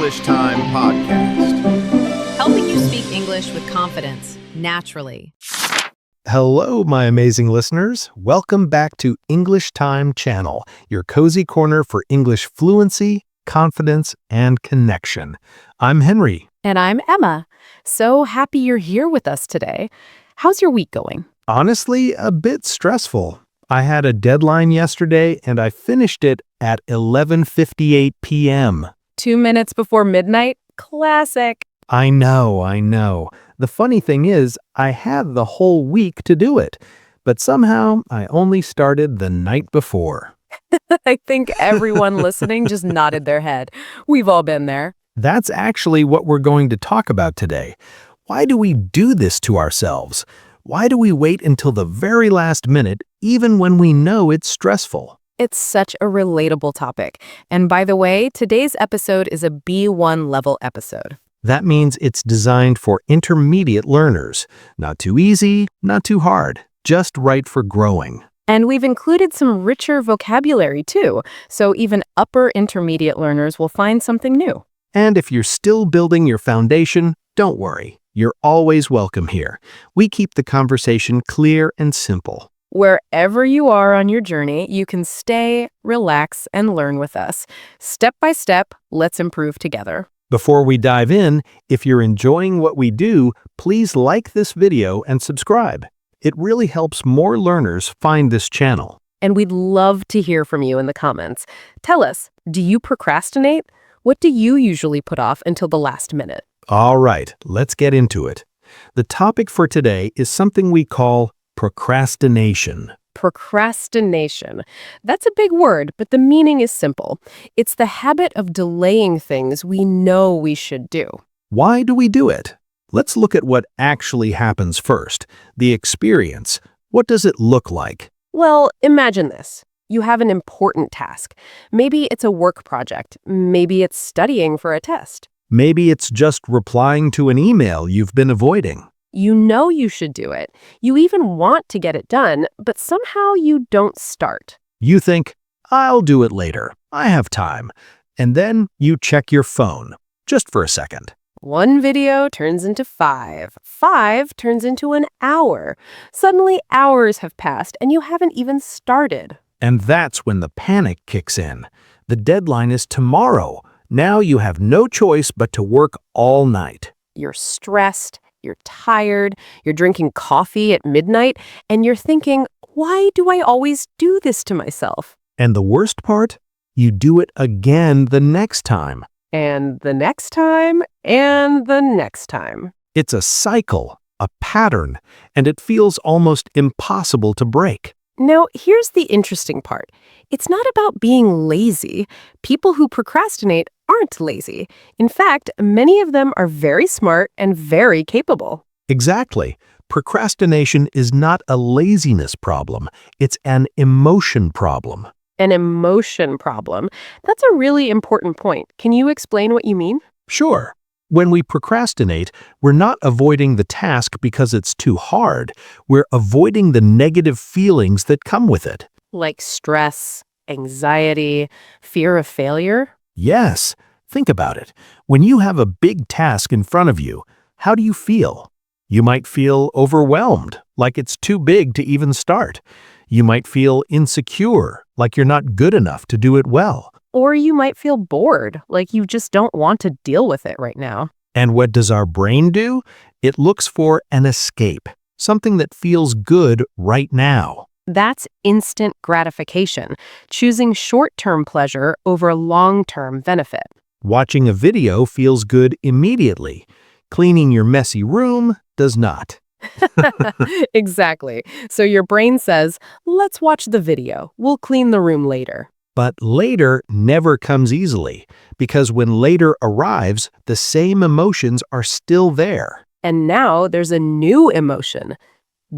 English Time podcast. Helping you speak English with confidence, naturally. Hello, my amazing listeners. Welcome back to English Time Channel, your cozy corner for English fluency, confidence, and connection. I'm Henry. And I'm Emma. So happy you're here with us today. How's your week going? Honestly, a bit stressful. I had a deadline yesterday and I finished it at 11:58 p.m. 2 minutes before midnight? Classic. I know. The funny thing is, I had the whole week to do it, but somehow I only started the night before. I think everyone listening just nodded their head. We've all been there. That's actually what we're going to talk about today. Why do we do this to ourselves? Why do we wait until the very last minute, even when we know it's stressful? It's such a relatable topic. And by the way, today's episode is a B1 level episode. That means it's designed for intermediate learners. Not too easy, not too hard, just right for growing. And we've included some richer vocabulary too, so even upper intermediate learners will find something new. And if you're still building your foundation, don't worry. You're always welcome here. We keep the conversation clear and simple. Wherever you are on your journey, you can stay, relax, and learn with us. Step by step, let's improve together. Before we dive in, if you're enjoying what we do, please like this video and subscribe. It really helps more learners find this channel. And we'd love to hear from you in the comments. Tell us, do you procrastinate? What do you usually put off until the last minute? All right, let's get into it. The topic for today is something we call procrastination. Procrastination. That's a big word, but the meaning is simple. It's the habit of delaying things we know we should do. Why do we do it? Let's look at what actually happens first. The experience. What does it look like? Well, imagine this. You have an important task. Maybe it's a work project. Maybe it's studying for a test. Maybe it's just replying to an email you've been avoiding. You know you should do it. You even want to get it done, but somehow you don't start. You think, I'll do it later. I have time. And then you check your phone, just for a second. One video turns into 5. 5 turns into an hour. Suddenly hours have passed and you haven't even started. And that's when the panic kicks in. The deadline is tomorrow. Now you have no choice but to work all night. You're stressed. You're tired, you're drinking coffee at midnight, and you're thinking, why do I always do this to myself? And the worst part? You do it again the next time. And the next time, and the next time. It's a cycle, a pattern, and it feels almost impossible to break. Now, here's the interesting part. It's not about being lazy. People who procrastinate aren't lazy. In fact, many of them are very smart and very capable. Exactly. Procrastination is not a laziness problem. It's an emotion problem. An emotion problem. That's a really important point. Can you explain what you mean? Sure. When we procrastinate, we're not avoiding the task because it's too hard. We're avoiding the negative feelings that come with it. Like stress, anxiety, fear of failure? Yes. Think about it. When you have a big task in front of you, how do you feel? You might feel overwhelmed, like it's too big to even start. You might feel insecure, like you're not good enough to do it well. Or you might feel bored, like you just don't want to deal with it right now. And what does our brain do? It looks for an escape, something that feels good right now. That's instant gratification, choosing short-term pleasure over long-term benefit. Watching a video feels good immediately. Cleaning your messy room does not. Exactly. So your brain says, let's watch the video. We'll clean the room later. But later never comes easily, because when later arrives, the same emotions are still there. And now there's a new emotion,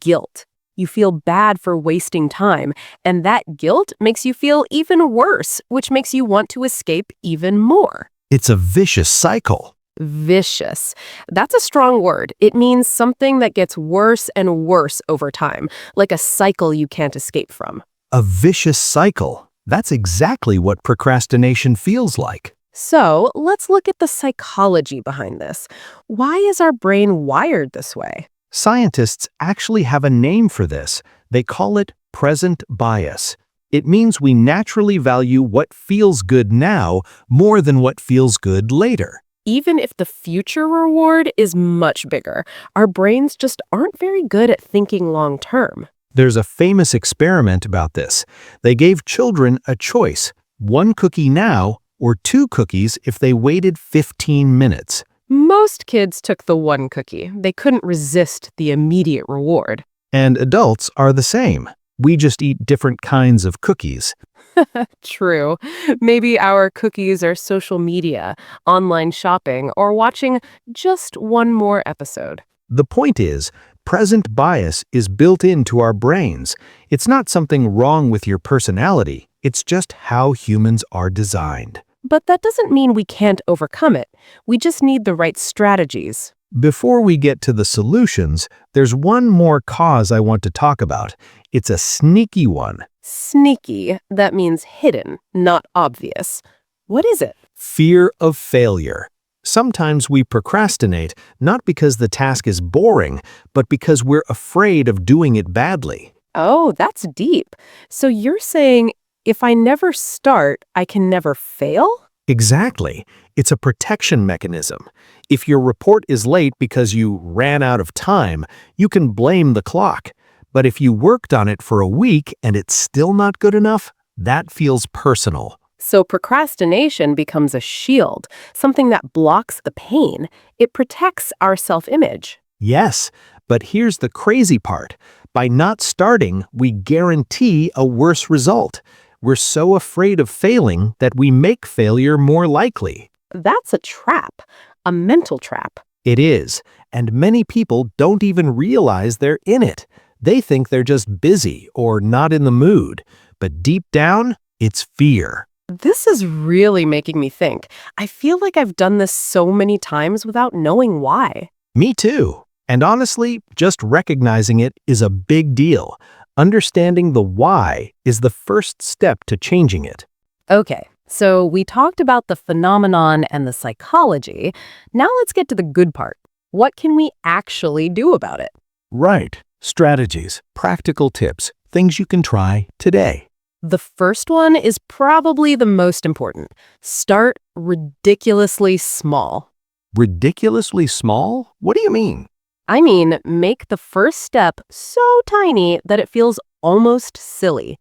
guilt. You feel bad for wasting time, and that guilt makes you feel even worse, which makes you want to escape even more. It's a vicious cycle. Vicious. That's a strong word. It means something that gets worse and worse over time, like a cycle you can't escape from. A vicious cycle. That's exactly what procrastination feels like. So let's look at the psychology behind this. Why is our brain wired this way? Scientists actually have a name for this. They call it present bias. It means we naturally value what feels good now more than what feels good later. Even if the future reward is much bigger, our brains just aren't very good at thinking long term. There's a famous experiment about this. They gave children a choice, one cookie now or two cookies if they waited 15 minutes. Most kids took the one cookie. They couldn't resist the immediate reward. And adults are the same. We just eat different kinds of cookies. True. Maybe our cookies are social media, online shopping, or watching just one more episode. The point is, present bias is built into our brains. It's not something wrong with your personality. It's just how humans are designed. But that doesn't mean we can't overcome it. We just need the right strategies. Before we get to the solutions, there's one more cause I want to talk about. It's a sneaky one. Sneaky, that means hidden, not obvious. What is it? Fear of failure. Sometimes we procrastinate not because the task is boring, but because we're afraid of doing it badly. Oh, that's deep. So you're saying, if I never start, I can never fail? Exactly. It's a protection mechanism. If your report is late because you ran out of time, you can blame the clock. But if you worked on it for a week and it's still not good enough, that feels personal. So procrastination becomes a shield, something that blocks the pain. It protects our self-image. Yes, but here's the crazy part. By not starting, we guarantee a worse result. We're so afraid of failing that we make failure more likely. That's a trap, a mental trap. It is, and many people don't even realize they're in it. They think they're just busy or not in the mood, but deep down, it's fear. This is really making me think. I feel like I've done this so many times without knowing why. Me too. And honestly, just recognizing it is a big deal. Understanding the why is the first step to changing it. Okay, so we talked about the phenomenon and the psychology. Now let's get to the good part. What can we actually do about it? Right. Strategies, practical tips, things you can try today. The first one is probably the most important. Start ridiculously small. Ridiculously small? What do you mean? I mean, make the first step so tiny that it feels almost silly.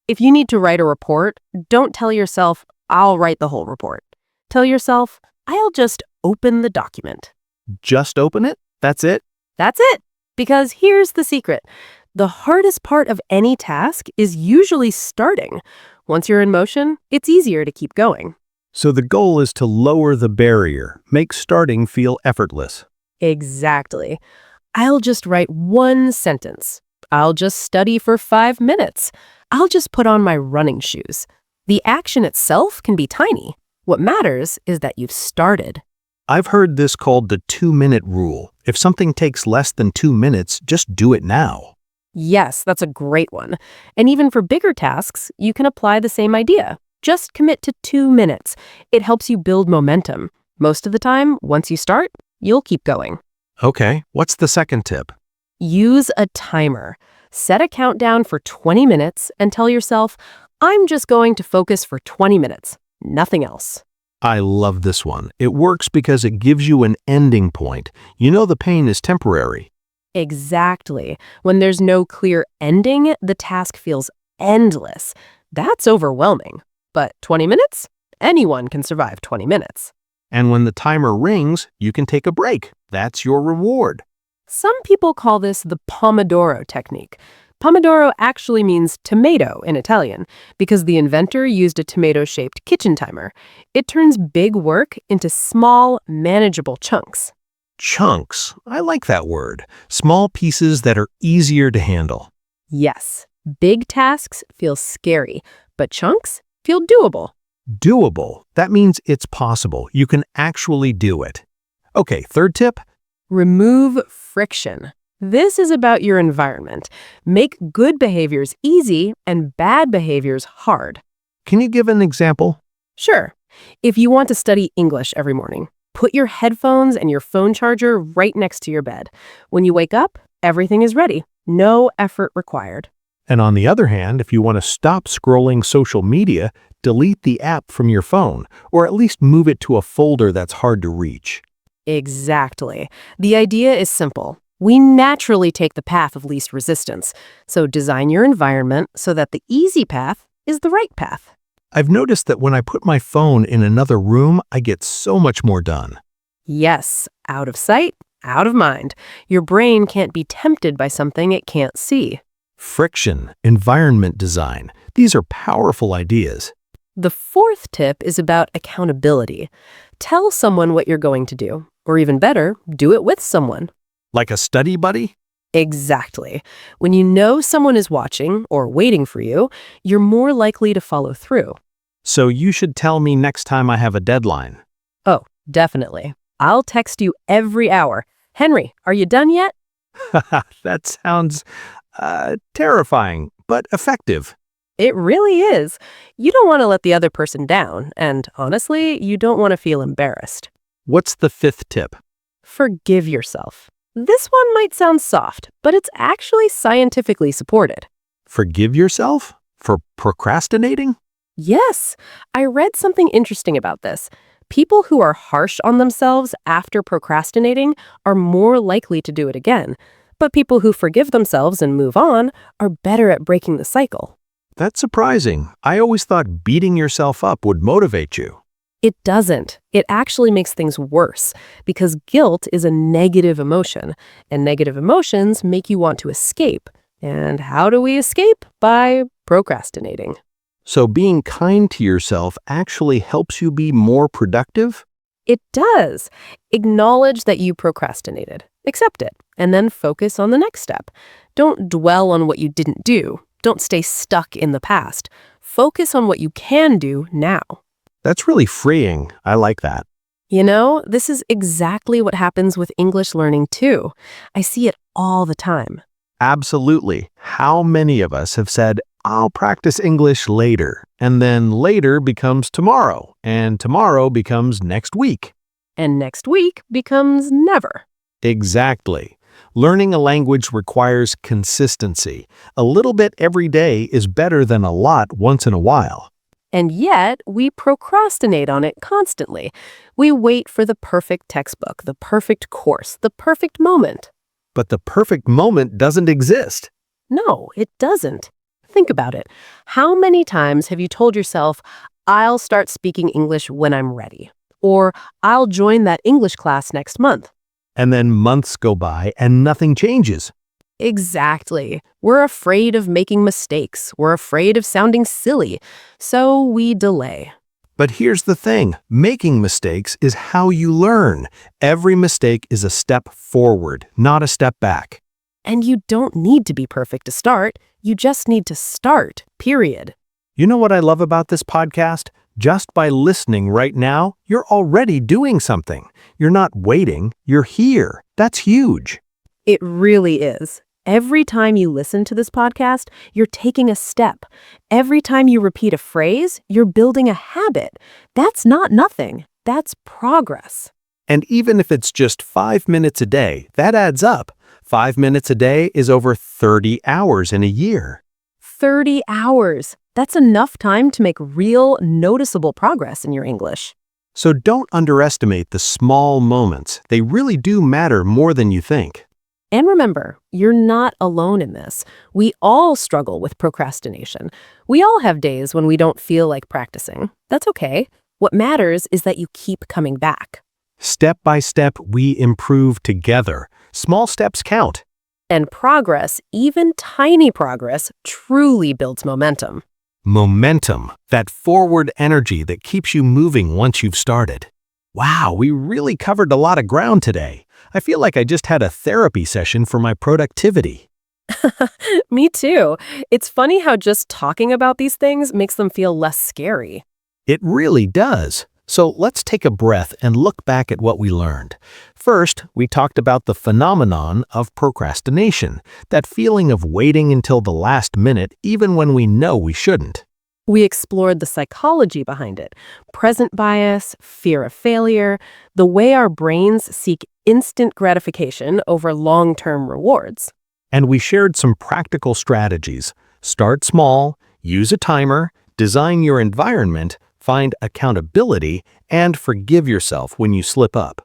If you need to write a report, don't tell yourself, I'll write the whole report. Tell yourself, I'll just open the document. Just open it? That's it? That's it. Because here's the secret. The hardest part of any task is usually starting. Once you're in motion, it's easier to keep going. So the goal is to lower the barrier, make starting feel effortless. Exactly. I'll just write one sentence. I'll just study for 5 minutes. I'll just put on my running shoes. The action itself can be tiny. What matters is that you've started. I've heard this called the 2-minute rule. If something takes less than 2 minutes, just do it now. Yes, that's a great one. And even for bigger tasks, you can apply the same idea. Just commit to 2 minutes. It helps you build momentum. Most of the time, once you start, you'll keep going. Okay, what's the second tip? Use a timer. Set a countdown for 20 minutes and tell yourself, I'm just going to focus for 20 minutes, nothing else. I love this one. It works because it gives you an ending point. You know the pain is temporary. Exactly. When there's no clear ending, the task feels endless. That's overwhelming. But 20 minutes? Anyone can survive 20 minutes. And when the timer rings, you can take a break. That's your reward. Some people call this the Pomodoro technique. Pomodoro actually means tomato in Italian because the inventor used a tomato-shaped kitchen timer. It turns big work into small, manageable chunks. Chunks. I like that word. Small pieces that are easier to handle. Yes, big tasks feel scary, but chunks feel doable. Doable. That means it's possible. You can actually do it. Okay, third tip. Remove friction. This is about your environment. Make good behaviors easy and bad behaviors hard. Can you give an example? Sure. If you want to study English every morning, put your headphones and your phone charger right next to your bed. When you wake up, everything is ready. No effort required. And on the other hand, if you want to stop scrolling social media, delete the app from your phone, or at least move it to a folder that's hard to reach. Exactly. The idea is simple. We naturally take the path of least resistance, so design your environment so that the easy path is the right path. I've noticed that when I put my phone in another room, I get so much more done. Yes, out of sight, out of mind. Your brain can't be tempted by something it can't see. Friction, environment design, these are powerful ideas. The fourth tip is about accountability. Tell someone what you're going to do, or even better, do it with someone. Like a study buddy? Exactly. When you know someone is watching or waiting for you, you're more likely to follow through. So you should tell me next time I have a deadline. Oh, definitely. I'll text you every hour. Henry, are you done yet? That sounds terrifying, but effective. It really is. You don't want to let the other person down, and honestly, you don't want to feel embarrassed. What's the fifth tip? Forgive yourself. This one might sound soft, but it's actually scientifically supported. Forgive yourself? For procrastinating? Yes, I read something interesting about this. People who are harsh on themselves after procrastinating are more likely to do it again. But people who forgive themselves and move on are better at breaking the cycle. That's surprising. I always thought beating yourself up would motivate you. It doesn't. It actually makes things worse because guilt is a negative emotion, and negative emotions make you want to escape. And how do we escape? By procrastinating. So being kind to yourself actually helps you be more productive? It does. Acknowledge that you procrastinated. Accept it, and then focus on the next step. Don't dwell on what you didn't do. Don't stay stuck in the past. Focus on what you can do now. That's really freeing. I like that. You know, this is exactly what happens with English learning too. I see it all the time. Absolutely. How many of us have said, I'll practice English later, and then later becomes tomorrow, and tomorrow becomes next week. And next week becomes never. Exactly. Learning a language requires consistency. A little bit every day is better than a lot once in a while. And yet, we procrastinate on it constantly. We wait for the perfect textbook, the perfect course, the perfect moment. But the perfect moment doesn't exist. No, it doesn't. Think about it. How many times have you told yourself, I'll start speaking English when I'm ready? Or I'll join that English class next month? And then months go by and nothing changes. Exactly. We're afraid of making mistakes. We're afraid of sounding silly. So we delay. But here's the thing. Making mistakes is how you learn. Every mistake is a step forward, not a step back. And you don't need to be perfect to start. You just need to start, period. You know what I love about this podcast? Just by listening right now, you're already doing something. You're not waiting, you're here. That's huge. It really is. Every time you listen to this podcast, you're taking a step. Every time you repeat a phrase, you're building a habit. That's not nothing. That's progress. And even if it's just 5 minutes a day, that adds up. 5 minutes a day is over 30 hours in a year. 30 hours. That's enough time to make real, noticeable progress in your English. So don't underestimate the small moments. They really do matter more than you think. And remember, you're not alone in this. We all struggle with procrastination. We all have days when we don't feel like practicing. That's okay. What matters is that you keep coming back. Step by step, we improve together. Small steps count. And progress, even tiny progress, truly builds momentum. Momentum, that forward energy that keeps you moving once you've started. Wow, we really covered a lot of ground today. I feel like I just had a therapy session for my productivity. Me too. It's funny how just talking about these things makes them feel less scary. It really does. So let's take a breath and look back at what we learned. First, we talked about the phenomenon of procrastination, that feeling of waiting until the last minute even when we know we shouldn't. We explored the psychology behind it, present bias, fear of failure, the way our brains seek instant gratification over long-term rewards. And we shared some practical strategies. Start small, use a timer, design your environment, find accountability, and forgive yourself when you slip up.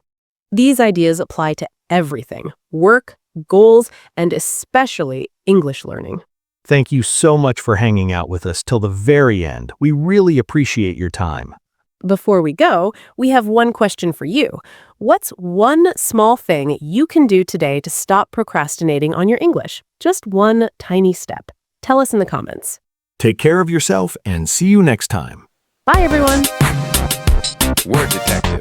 These ideas apply to everything: work, goals, and especially English learning. Thank you so much for hanging out with us till the very end. We really appreciate your time. Before we go, we have one question for you. What's one small thing you can do today to stop procrastinating on your English? Just one tiny step. Tell us in the comments. Take care of yourself and see you next time. Bye, everyone. Word detective.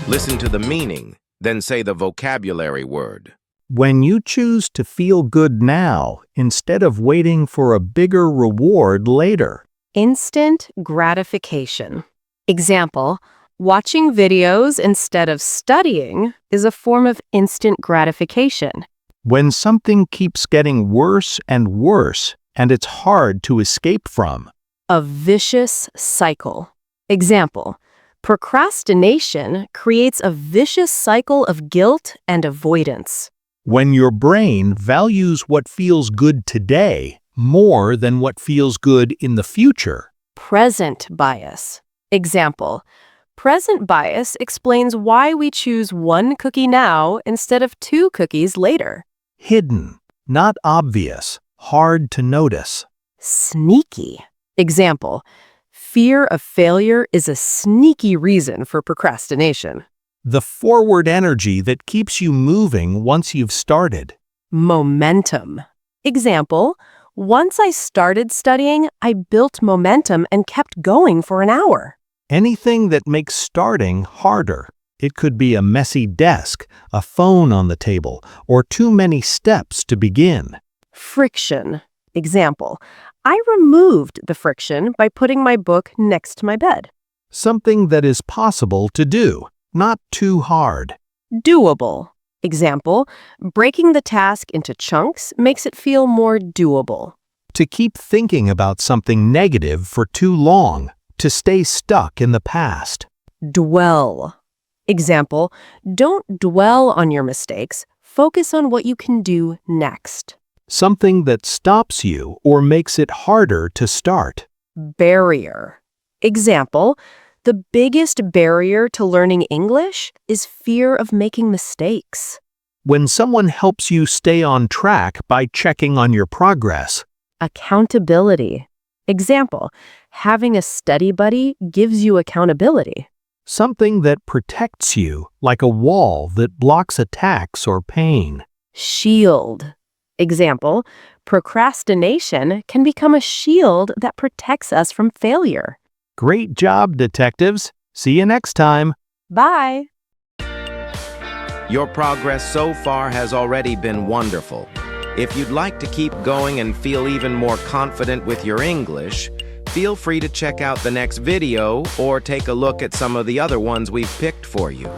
Listen to the meaning, then say the vocabulary word. When you choose to feel good now instead of waiting for a bigger reward later. Instant gratification. Example, watching videos instead of studying is a form of instant gratification. When something keeps getting worse and it's hard to escape from. A vicious cycle. Example, procrastination creates a vicious cycle of guilt and avoidance. When your brain values what feels good today more than what feels good in the future. Present bias. Example, present bias explains why we choose one cookie now instead of 2 cookies later. Hidden, not obvious, hard to notice. Sneaky. Example, fear of failure is a sneaky reason for procrastination. The forward energy that keeps you moving once you've started. Momentum. Example, once I started studying, I built momentum and kept going for an hour. Anything that makes starting harder. It could be a messy desk, a phone on the table, or too many steps to begin. Friction. Example, I removed the friction by putting my book next to my bed. Something that is possible to do, not too hard. Doable. Example, breaking the task into chunks makes it feel more doable. To keep thinking about something negative for too long, to stay stuck in the past. Dwell. Example, don't dwell on your mistakes, focus on what you can do next. Something that stops you or makes it harder to start. Barrier. Example, the biggest barrier to learning English is fear of making mistakes. When someone helps you stay on track by checking on your progress. Accountability. Example, having a study buddy gives you accountability. Something that protects you, like a wall that blocks attacks or pain. Shield. Example, procrastination can become a shield that protects us from failure. Great job, detectives. See you next time. Bye. Your progress so far has already been wonderful. If you'd like to keep going and feel even more confident with your English, feel free to check out the next video or take a look at some of the other ones we've picked for you.